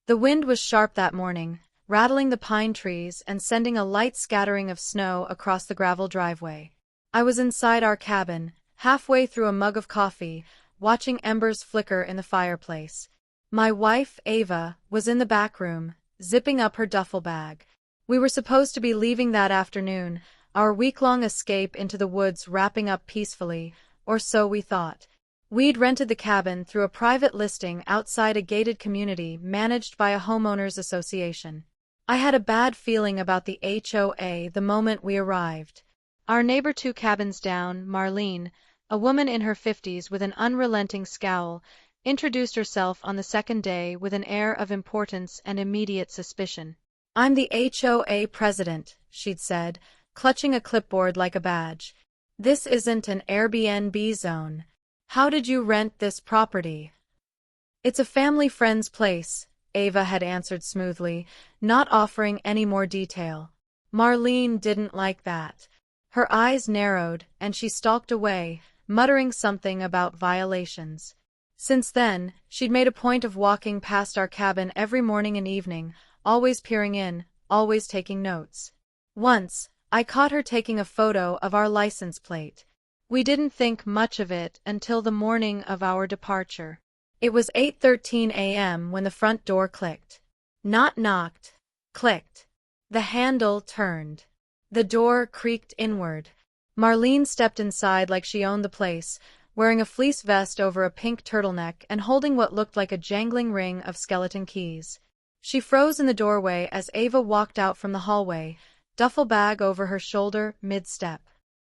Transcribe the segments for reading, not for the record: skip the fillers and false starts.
The wind was sharp that morning, rattling the pine trees and sending a light scattering of snow across the gravel driveway. I was inside our cabin, halfway through a mug of coffee, watching embers flicker in the fireplace. My wife, Ava, was in the back room, zipping up her duffel bag. We were supposed to be leaving that afternoon, our week-long escape into the woods wrapping up peacefully, or so we thought. We'd rented the cabin through a private listing outside a gated community managed by a homeowners association. I had a bad feeling about the HOA the moment we arrived. Our neighbor 2 cabins down, Marlene, a woman in her 50s with an unrelenting scowl, introduced herself on the second day with an air of importance and immediate suspicion. "I'm the HOA president," she'd said, clutching a clipboard like a badge. "This isn't an Airbnb zone. How did you rent this property?" "It's a family friend's place," Ava had answered smoothly, not offering any more detail. Marlene didn't like that. Her eyes narrowed, and she stalked away, muttering something about violations. Since then, she'd made a point of walking past our cabin every morning and evening, always peering in, always taking notes. Once, I caught her taking a photo of our license plate. We didn't think much of it until the morning of our departure. It was 8:13 a.m. when the front door clicked. Not knocked. Clicked. The handle turned. The door creaked inward. Marlene stepped inside like she owned the place, wearing a fleece vest over a pink turtleneck and holding what looked like a jangling ring of skeleton keys. She froze in the doorway as Ava walked out from the hallway, duffel bag over her shoulder mid-step.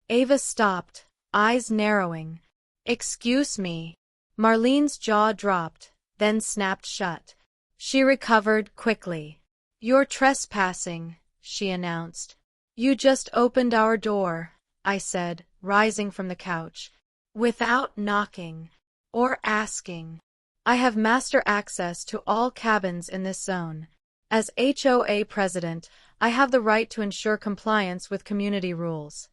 Ava stopped, eyes narrowing. "Excuse me." Marlene's jaw dropped, then snapped shut. She recovered quickly. "You're trespassing," she announced. "You just opened our door," I said, rising from the couch. "Without knocking. Or asking. I have master access to all cabins in this zone. As HOA president, I have the right to ensure compliance with community rules."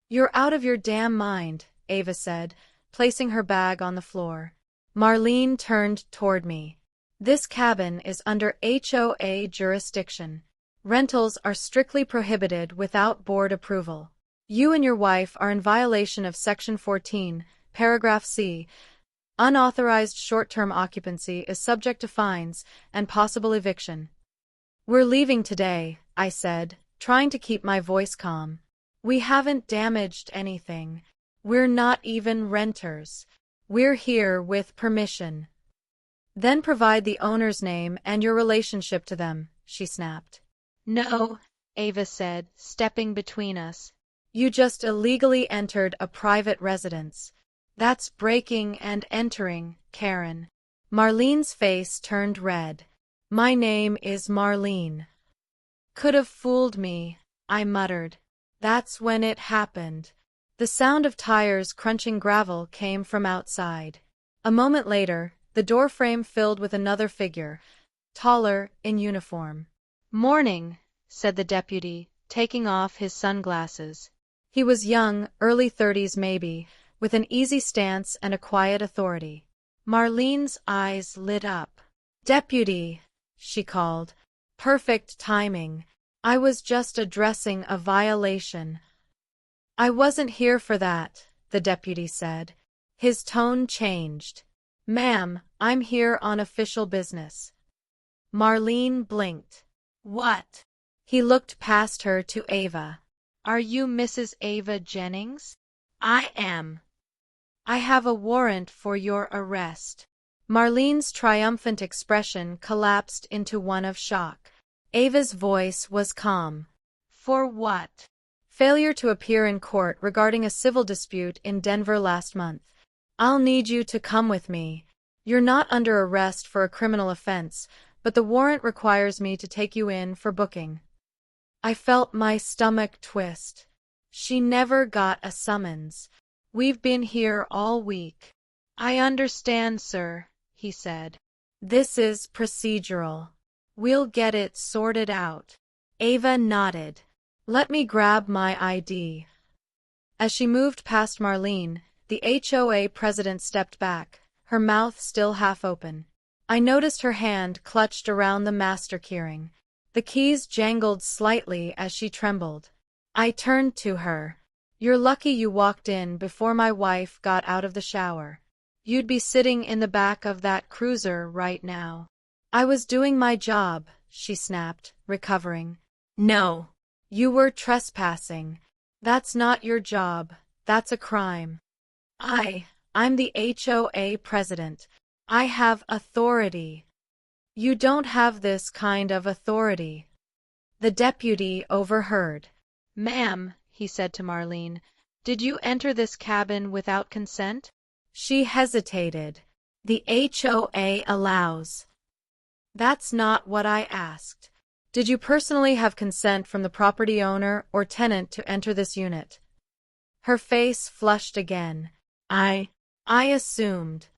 "You're out of your damn mind," Ava said, placing her bag on the floor. Marlene turned toward me. "This cabin is under HOA jurisdiction. Rentals are strictly prohibited without board approval. You and your wife are in violation of Section 14, Paragraph C. Unauthorized short-term occupancy is subject to fines and possible eviction." "We're leaving today," I said, trying to keep my voice calm. "We haven't damaged anything. We're not even renters. We're here with permission." "Then provide the owner's name and your relationship to them," she snapped. "No," Ava said, stepping between us. "You just illegally entered a private residence. That's breaking and entering, Karen." Marlene's face turned red. "My name is Marlene." "Could have fooled me," I muttered. That's when it happened. The sound of tires crunching gravel came from outside. A moment later, the doorframe filled with another figure, taller, in uniform. "Morning," said the deputy, taking off his sunglasses. He was young, early 30s maybe, with an easy stance and a quiet authority. Marlene's eyes lit up. "Deputy," she called. Perfect timing. I was just addressing a violation. "I wasn't here for that," the deputy said. His tone changed. "Ma'am, I'm here on official business." Marlene blinked. "What?" He looked past her to Ava. "Are you Mrs. Ava Jennings?" "I am." "I have a warrant for your arrest." Marlene's triumphant expression collapsed into one of shock. Ava's voice was calm. "For what?" "Failure to appear in court regarding a civil dispute in Denver last month. I'll need you to come with me. You're not under arrest for a criminal offense, but the warrant requires me to take you in for booking." I felt my stomach twist. She never got a summons. "We've been here all week." "I understand, sir," he said. "This is procedural. We'll get it sorted out." Ava nodded. "Let me grab my ID." As she moved past Marlene, the HOA president stepped back, her mouth still half open. I noticed her hand clutched around the master keyring. The keys jangled slightly as she trembled. I turned to her. "You're lucky you walked in before my wife got out of the shower. You'd be sitting in the back of that cruiser right now." "I was doing my job," she snapped, recovering. "No. You were trespassing. That's not your job. That's a crime." I'm the HOA president. I have authority." "You don't have this kind of authority." The deputy overheard. "Ma'am," he said to Marlene, "did you enter this cabin without consent?" She hesitated. "The HOA allows." "That's not what I asked. Did you personally have consent from the property owner or tenant to enter this unit?" Her face flushed again. I assumed."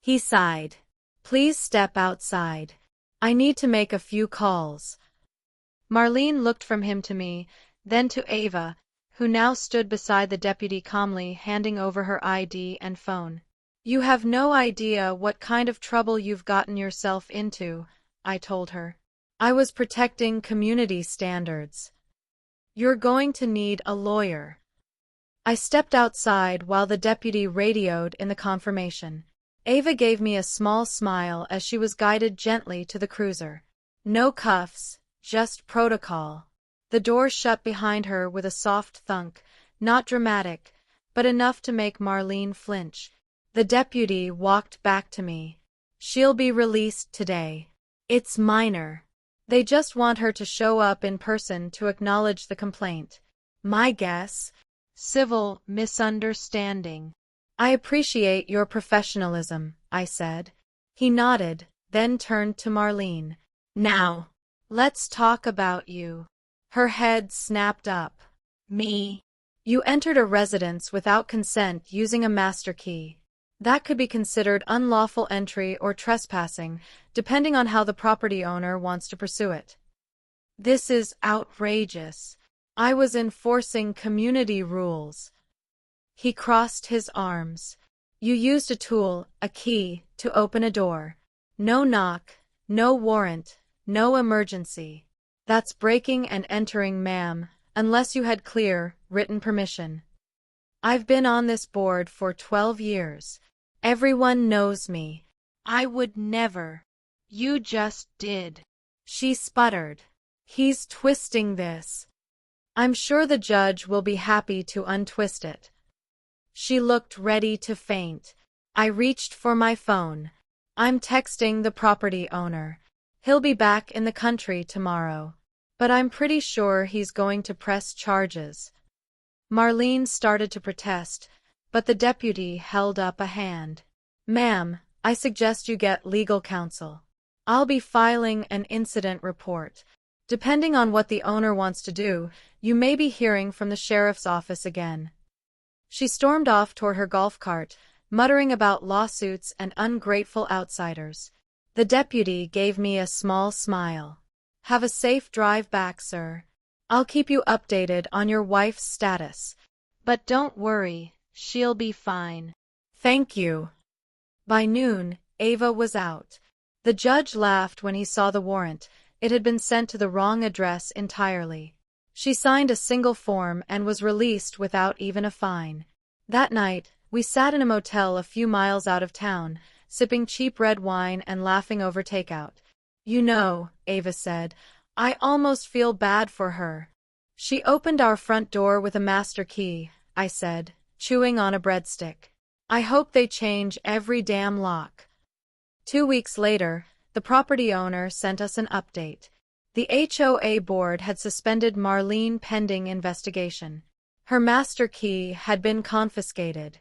He sighed. "Please step outside. I need to make a few calls." Marlene looked from him to me, then to Ava, who now stood beside the deputy calmly handing over her ID and phone. "You have no idea what kind of trouble you've gotten yourself into," I told her. "I was protecting community standards. You're going to need a lawyer." I stepped outside while the deputy radioed in the confirmation. Ava gave me a small smile as she was guided gently to the cruiser. No cuffs, just protocol. The door shut behind her with a soft thunk, not dramatic, but enough to make Marlene flinch. The deputy walked back to me. "She'll be released today. It's minor. They just want her to show up in person to acknowledge the complaint. My guess? Civil misunderstanding." "I appreciate your professionalism," I said. He nodded, then turned to Marlene. "Now, let's talk about you." Her head snapped up. "Me? You entered a residence without consent using a master key. That could be considered unlawful entry or trespassing, depending on how the property owner wants to pursue it." "This is outrageous. I was enforcing community rules." He crossed his arms. "You used a tool, a key, to open a door. No knock, no warrant, no emergency. That's breaking and entering, ma'am, unless you had clear, written permission. I've been on this board for 12 years. Everyone knows me. I would never." "You just did." She sputtered. "He's twisting this. I'm sure the judge will be happy to untwist it." She looked ready to faint. I reached for my phone. "I'm texting the property owner. He'll be back in the country tomorrow. But I'm pretty sure he's going to press charges." Marlene started to protest, but the deputy held up a hand. "Ma'am, I suggest you get legal counsel. I'll be filing an incident report. Depending on what the owner wants to do, you may be hearing from the sheriff's office again." She stormed off toward her golf cart, muttering about lawsuits and ungrateful outsiders. The deputy gave me a small smile. "Have a safe drive back, sir. I'll keep you updated on your wife's status. But don't worry, she'll be fine." "Thank you." By noon, Ava was out. The judge laughed when he saw the warrant. It had been sent to the wrong address entirely. She signed a single form and was released without even a fine. That night, we sat in a motel a few miles out of town, sipping cheap red wine and laughing over takeout. "You know," Ava said, "I almost feel bad for her." "She opened our front door with a master key," I said, chewing on a breadstick. "I hope they change every damn lock." 2 weeks later, the property owner sent us an update. The HOA board had suspended Marlene pending investigation. Her master key had been confiscated.